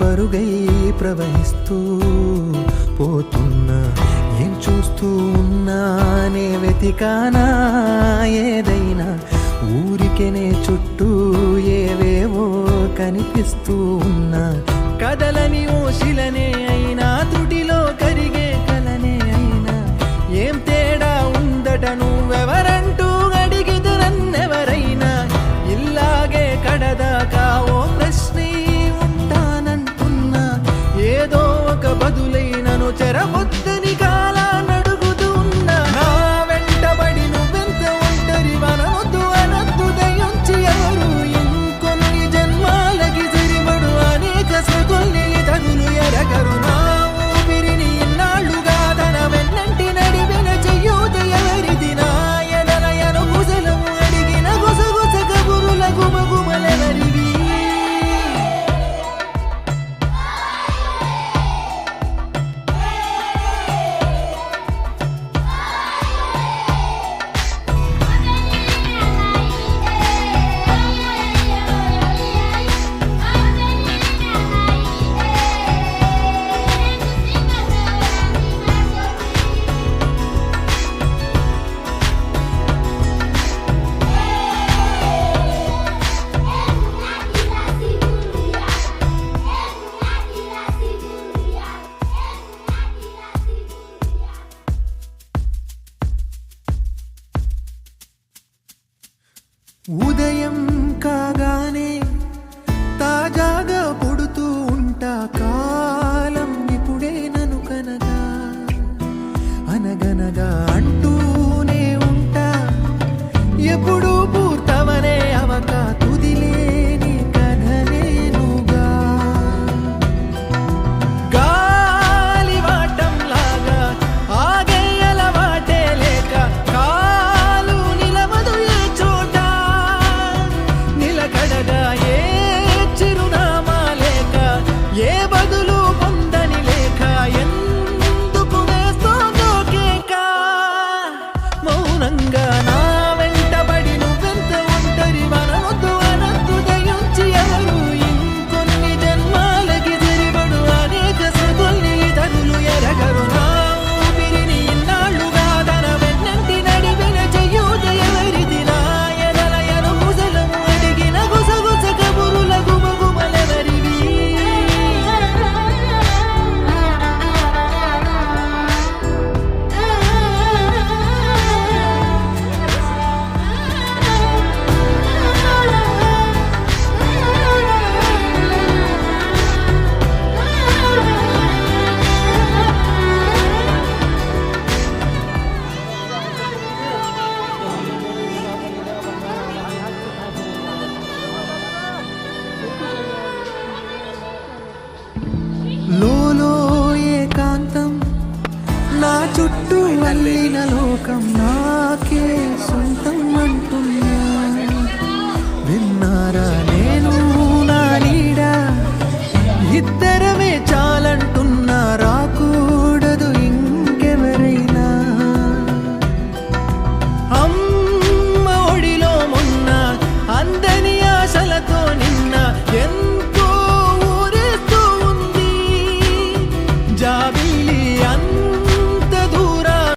పరుగై ప్రవహిస్తూ పోతున్నా, ఏం చూస్తూ ఉన్నానే వెతికానా ఏదైనా, ఊరికెనే చుట్టూ ఏవేవో కనిపిస్తూ ఉన్నా, కదలని ఓశిలనే అయినా త్రుటిలో కరిగే కలనే అయినా, ఏం తేడా ఉందట నువ్వెవరంటూ అడిగిదు నన్నెవరైనా, ఇల్లాగే కడదాకా ఓ ప్రశ్నే ఉంటానంటున్నా, ఏదో ఒక బదులైనను చెరబొద్దని కాలానడుగుతూ ఉన్నా, నా వెంటబడి నువ్వెంత ఒంటరి వనవద్దు అనద్దు దయించి ఎవరు, ఇంకొన్ని జన్మాలకి సరిపడు అనేక స్మృతుల్ని తగులు ఎరగరు, నా ఊపిరిని ఇన్నాళ్ళుగా తన వెన్నంటి నడిపిన చెయ్యూత ఎవరిది, నా ఎదలయను కుశలం అడిగిన గుసగుస కబురుల గుమగుమలెవరివి. ఉదయం కాగానే తాజాగా పుడుతూ ఉంటా, కాలం ఇప్పుడే నను కనగా అనగనగా అంటూనే ఉంటా, ఎప్పుడూ పూర్తవనే అవక తుదిలేని కథనేనుగా, గాలివాటంలాగా ఆగే అలవాటే లేక కాలు నిలవదు ఏ చోట, నిలకడగా ఏ చిరునామా లేక ఏ బదులు పొందని లేక, ఎందుకు వేస్తోందో కేక, మౌనంగా నా వెంటబడి నువ్వెంత ఒంటరి వనవద్దు అనద్దు దయించి ఎవరు, ఇంకొన్ని జన్మాలకి సరిపడు అనేక స్మృతుల్ని తగులు ఎరగరు, నా ఊపిరిని ఇన్నాళ్ళుగా తన వెన్నంటి నడిపిన చెయ్యూత ఎవరిది, నా ఎదలయను కుశలం అడిగిన గుసగుస కబురుల గుమగుమలెవరివి. లోలో ఏకాంతం నా చుట్టూ అల్లిన లోకం నాకే సొంతం అంటున్నా.